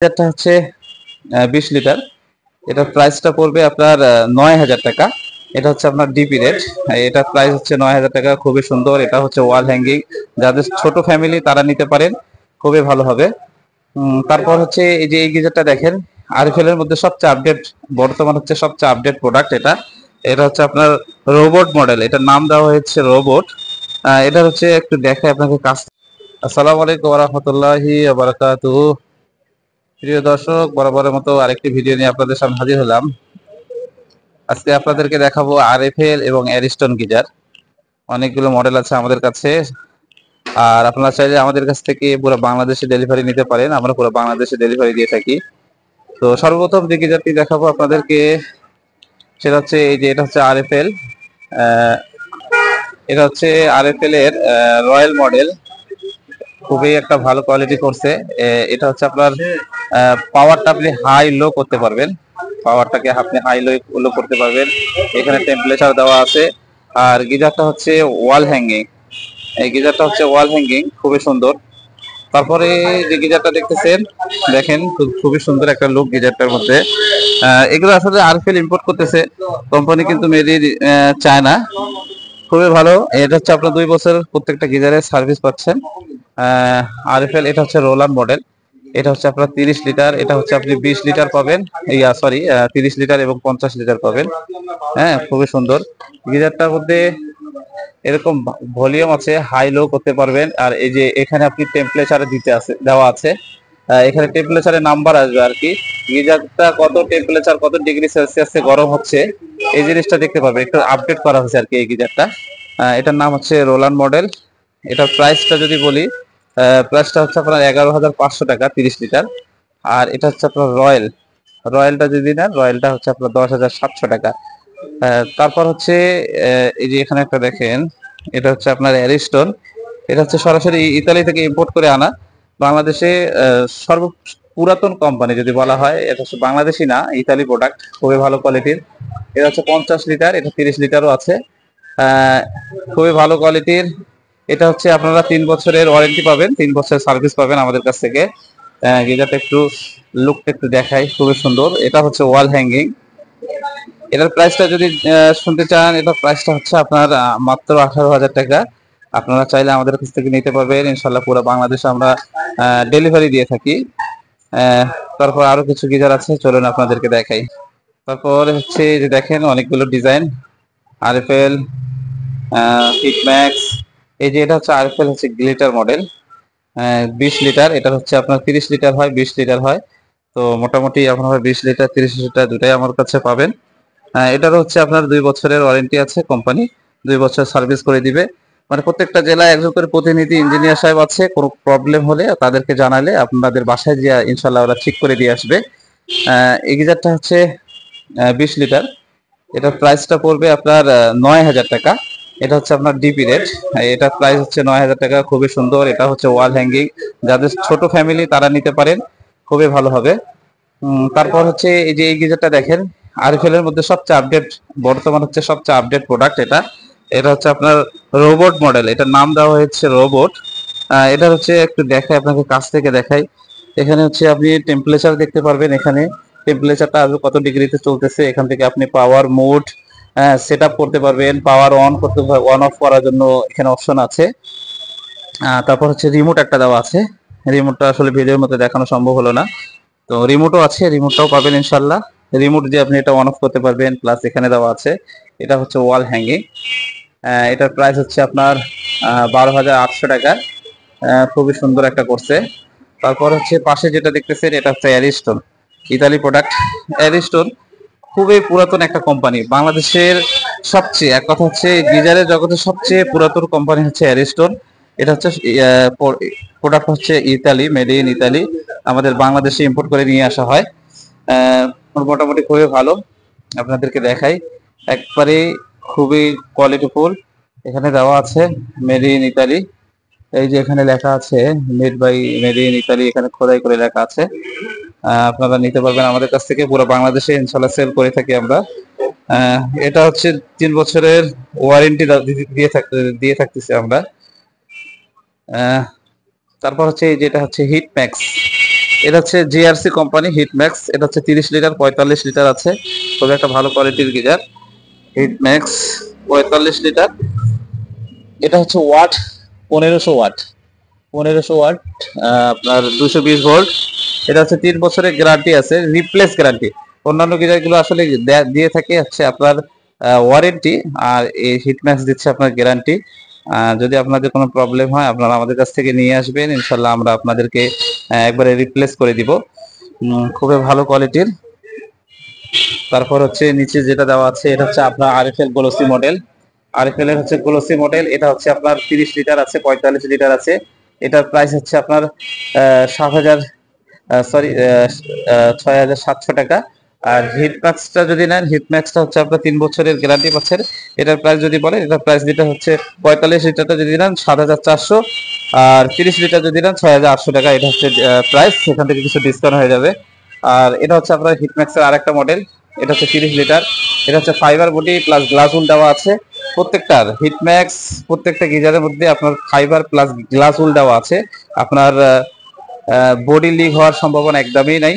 এটা হচ্ছে 20 লিটার। এটার প্রাইসটা পড়বে আপনার 9,000 টাকা। এটা হচ্ছে আপনার ডিপি রেট। এটার প্রাইস হচ্ছে 9,000 টাকা। খুবই সুন্দর। এটা হচ্ছে ওয়াল হ্যাঙ্গিং। যাদের ছোট ফ্যামিলি তারা নিতে পারেন, খুবই ভালো হবে। তারপর হচ্ছে এই যে এই গিজারটা দেখেন, আরএফএল এর মধ্যে সবচেয়ে আপডেট, বর্তমান হচ্ছে সবচেয়ে আপডেট প্রোডাক্ট এটা। এটা হচ্ছে আপনার রোবট মডেল, এটার নাম দেওয়া হয়েছে রোবট। এটা হচ্ছে একটু দেখাই আপনাকে কাজ। আসসালামু আলাইকুম ওয়া রাহমাতুল্লাহি ওয়া বারাকাতুহু। প্রিয় দর্শক, বরাবরের মতো আরেকটি ভিডিও নিয়ে আপনাদের সামনে হাজির হলাম। আজকে আপনাদেরকে দেখাবো আরএফএল এবং অ্যারিস্টন গিজার। অনেকগুলো মডেল আছে আমাদের কাছে। আর আপনারা চাইলে আমাদের কাছ থেকে পুরো বাংলাদেশে ডেলিভারি নিতে পারেন, আমরা পুরো বাংলাদেশে ডেলিভারি দিয়ে থাকি। তো সর্বপ্রথম যে গিজারটি দেখাবো আপনাদেরকে, সেটা হচ্ছে এই যে এটা হচ্ছে আরএফএল। এটা হচ্ছে আরএফএল এর রয়্যাল মডেল। খুবই একটা ভালো কোয়ালিটি করছে। এটা হচ্ছে আপনার পাওয়ারটা আপনি হাই লো করতে পারবেন, পাওয়ারটাকে আপনি হাই লো করতে পারবেন। এখানে টেম্পারেচার দেওয়া আছে। আর গিজারটা হচ্ছে ওয়াল হ্যাঙ্গিং। এই গিজারটা হচ্ছে ওয়াল হ্যাঙ্গিং, খুবই সুন্দর। তারপরে যে গিজারটা দেখতেছেন, দেখেন খুবই সুন্দর একটা লুক গিজারটার মধ্যে। এগুলো আসলে আরএফএল ইম্পোর্ট করতেছে, কোম্পানি কিন্তু মেড ইন চায়না। খুবই ভালো। এটা হচ্ছে আপনার 2 বছর প্রত্যেকটা গিজারের সার্ভিস পাচ্ছেন। আরএফএল এটা হচ্ছে রোলার মডেল। এটা হচ্ছে আপনার 30 লিটার। এটা হচ্ছে আপনি 20 লিটার পাবেন, সরি 30 লিটার এবং 50 লিটার পাবেন। হ্যাঁ, খুবই সুন্দর। গিজারটার মধ্যে এরকম ভলিউম আছে, হাই লো করতে পারবেন। আর এই যে এখানে আপনি টেম্পারেচার দিতে আছে, দেওয়া আছে। এখানে টেম্পারেচারের নাম্বার আসবে আর কি, গিজারটা কত টেম্পারেচার, কত ডিগ্রি সেলসিয়াসে গরম হচ্ছে এই জিনিসটা দেখতে পাবে। একটু আপডেট করা হয়েছে আর কি এই গিজারটা। এটার নাম হচ্ছে রোলান মডেল। এটার প্রাইসটা যদি বলি, প্রাইসটা হচ্ছে আপনার 11,500 টাকা 30 লিটার। আর এটা হচ্ছে আপনার রয়্যালটা যদি নেন, রয়্যালটা হচ্ছে আপনার 10,700 টাকা। তারপর হচ্ছে এই যে এখানে একটা দেখেন, এটা হচ্ছে আপনার অ্যারিস্টন। এটা হচ্ছে সরাসরি ইতালি থেকে ইম্পোর্ট করে আনা। বাংলাদেশে সর্ব পুরাতন কোম্পানি যদি বলা হয়, এটা হচ্ছে বাংলাদেশি না, ইতালি প্রোডাক্ট, খুবই ভালো কোয়ালিটির। এটা হচ্ছে 50 লিটার, এটা 30 লিটারও আছে। আহ, খুবই ভালো কোয়ালিটির। এটা হচ্ছে আপনারা 3 বছরের ওয়ারেন্টি পাবেন, 3 বছরের সার্ভিস পাবেন আমাদের কাছ থেকে। গিজারটা একটু লুকটা একটু দেখাই, খুবই সুন্দর। এটা হচ্ছে ওয়াল হ্যাঙ্গিং। এটার প্রাইসটা যদি শুনতে চান, এটার প্রাইসটা হচ্ছে আপনার মাত্র 18,000 টাকা। আপনারা চাইলে আমাদের কাছ থেকে নিতে পারবেন, ইনশাল্লাহ পুরো বাংলাদেশে আমরা ডেলিভারি দিয়ে থাকি। আহ, তারপর আরো কিছু গিজার আছে, চলুন আপনাদেরকে দেখাই। তারপর হচ্ছে এই যে দেখেন অনেকগুলো ডিজাইন, আরএফএল, হিটম্যাক্স। এই যে এটা হচ্ছে আরএফএল হচ্ছে গ্লিটার মডেল। 20 লিটার। এটা হচ্ছে আপনার 30 লিটার হয়, 20 লিটার হয়। তো মোটামুটি আপনারা 20 লিটার 30 লিটার দুটাই আমার কাছে পাবেন। এটার হচ্ছে আপনার 2 বছরের ওয়ারেন্টি আছে, কোম্পানি 2 বছর সার্ভিস করে দিবে। মানে প্রত্যেকটা জেলায় একজন করে প্রতিনিধি ইঞ্জিনিয়ার সাহেব আছে, কোনো প্রবলেম হলে তাদেরকে জানালে আপনাদের বাসায় গিয়ে ইনশাল্লাহ ওরা ঠিক করে দিয়ে আসবে। এই গিজারটা হচ্ছে 20 লিটার। এটার প্রাইসটা পড়বে আপনার 9,000 টাকা। এটা হচ্ছে আপনার ডিপি রেট। এটার প্রাইস হচ্ছে 9,000 টাকা। খুবই সুন্দর। এটা হচ্ছে ওয়াল হ্যাঙ্গিং। যাদের ছোট ফ্যামিলি তারা নিতে পারেন, খুবই ভালো হবে। তারপর হচ্ছে এই যে এই গিজারটা দেখেন, আরএফএল এর মধ্যে সবচেয়ে আপডেট, বর্তমান হচ্ছে সবচেয়ে আপডেট প্রোডাক্ট এটা। এটা হচ্ছে আপনার রোবট মডেল, এটার নাম দেওয়া হয়েছে রোবট। এটা হচ্ছে একটু দেখাই আপনাকে, কাছ থেকে দেখাই। এখানে হচ্ছে আপনি টেম্পারেচার দেখতে পারবেন, এখানে টেম্পারেচারটা আজ কত ডিগ্রিতে চলতেছে। এখান থেকে আপনি পাওয়ার মোড সেট আপ করতে পারবেন, পাওয়ার অন করতে, অন অফ করার জন্য এখানে অপশন আছে। তারপর হচ্ছে রিমোট একটা দেওয়া আছে। রিমোটটা আসলে ভিডিওর মধ্যে দেখানো সম্ভব হলো না, তো রিমোটও আছে, রিমোটটাও পাবেন ইনশাল্লাহ। রিমোট দিয়ে আপনি এটা অন অফ করতে পারবেন, প্লাস এখানে দেওয়া আছে। এটা হচ্ছে ওয়াল হ্যাঙ্গিং। এটার প্রাইস হচ্ছে আপনার 12,800 টাকা। খুবই সুন্দর একটা করছে। তারপর হচ্ছে পাশে যেটা দেখতেছেন, এটা হচ্ছে অ্যারিস্টন, ইতালি প্রোডাক্ট। অ্যারিস্টন খুবই পুরাতন একটা কোম্পানি, বাংলাদেশের সবচেয়ে, এক কথা হচ্ছে গিজারের জগতের সবচেয়ে পুরাতন কোম্পানি হচ্ছে অ্যারিস্টন। এটা হচ্ছে প্রোডাক্ট হচ্ছে ইতালি, মেড ইন ইতালি, আমাদের বাংলাদেশে ইম্পোর্ট করে নিয়ে আসা হয়। আহ, মোটামুটি খুবই ভালো। আপনাদেরকে দেখাই একবারে, খুবই কোয়ালিটিফুল। এখানে দেওয়া আছে মেড ইন ইতালি। এই যে এখানে লেখা আছে মেড ইন ইতালি, এখানে খোদাই করে লেখা আছে। আপনারা নিতে পারবেন আমাদের কাছ থেকে, পুরো বাংলাদেশে ইনশাল্লাহ সেল করে থাকি আমরা। আহ, এটা হচ্ছে 3 বছরের ওয়ারেন্টি দিয়ে থাকতেছি আমরা। আহ, তারপর হচ্ছে যেটা হচ্ছে হিট ম্যাক্স। এটা হচ্ছে জিআরসি কোম্পানি হিটম্যাক্স, এটা হচ্ছে 30 লিটার 45 লিটার আছে, খুবই একটা ভালো কোয়ালিটির গিজার। হিটম্যাক্স 45 লিটার, এটা হচ্ছে ওয়াট 1500 ওয়াট, 1500 ওয়াট, আপনার 220 ভোল্ট। এটা হচ্ছে 3 বছরের গ্যারান্টি আছে, রিপ্লেস গ্যারান্টি। অন্যান্য গিজারগুলো আসলে দিয়ে থাকে হচ্ছে আপনার ওয়ারেন্টি, আর এই হিটম্যাক্স দিচ্ছে আপনার গ্যারান্টি। যদি আপনাদের কোনো প্রবলেম হয় আপনারা আমাদের কাছ থেকে নিয়ে আসবেন, ইনশাল্লাহ আমরা আপনাদেরকে একবারে রিপ্লেস করে দিব। খুবই ভালো কোয়ালিটির। তারপর হচ্ছে নিচে যেটা দেওয়া আছে এটা হচ্ছে আপনার আরএফএল গ্লোসি মডেল। আরএফএল এর হচ্ছে গ্লোসি মডেল, এটা হচ্ছে আপনার 30 লিটার আছে, 45 লিটার আছে। এটার প্রাইস হচ্ছে আপনার 7,000, সরি 6,700 টাকা। আর হিটম্যাক্সটা যদি নেন, হিটম্যাক্সটা হচ্ছে আপনার 3 বছরের গ্যারান্টি পাচ্ছেন। এটার প্রাইস যদি বলেন, এটার প্রাইস যেটা হচ্ছে 45 লিটারটা যদি নেন 7,400, আর 30 লিটার যদি নেন 6,800 টাকা। এটা হচ্ছে প্রাইস, সেখান থেকে কিছু ডিসকাউন্ট হয়ে যাবে। আর এটা হচ্ছে আপনার হিটম্যাক্সের আরেকটা মডেল, এটা হচ্ছে 30 লিটার। এটা হচ্ছে ফাইবার বডি প্লাস গ্লাস উল দেওয়া আছে প্রত্যেকটার। হিটম্যাক্স প্রত্যেকটা গিজারের মধ্যে আপনার ফাইবার প্লাস গ্লাস উল দেওয়া আছে। আপনার বডি লিক হওয়ার সম্ভাবনা একদমই নাই,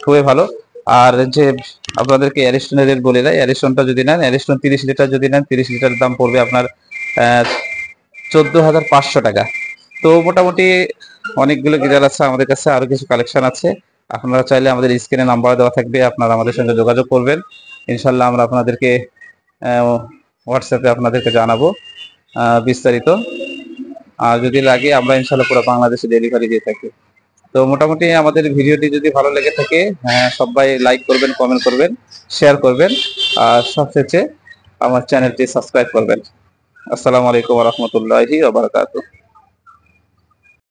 খুবই ভালো। আর যে আপনাদেরকে অ্যারিস্টনের রেট বলে দেয়, অ্যারিস্টনটা যদি নেন, অ্যারিস্টন 30 লিটার যদি নেন, 30 লিটার দাম পড়বে আপনার 14,500 টাকা। তো মোটামুটি অনেকগুলো গিজার আছে আমাদের কাছে, আরো কিছু কালেকশন আছে। আপনারা চাইলে আমাদের স্ক্রিনে নাম্বার দেওয়া থাকবে, আপনারা আমাদের সঙ্গে যোগাযোগ করবেন, ইনশাল্লাহ আমরা আপনাদেরকে হোয়াটসঅ্যাপে আপনাদেরকে জানাবো বিস্তারিত। আর যদি লাগে আমরা ইনশাল্লাহ পুরো বাংলাদেশে ডেলিভারি দিয়ে থাকি। তো মোটামুটি আমাদের ভিডিওটি যদি ভালো লেগে থাকে, সবাই লাইক করবেন, কমেন্ট করবেন, শেয়ার করবেন, আর সবশেষে আমার চ্যানেলটি সাবস্ক্রাইব করবেন। আসসালামু আলাইকুম ওয়া রাহমাতুল্লাহি ওয়া বারাকাতুহু।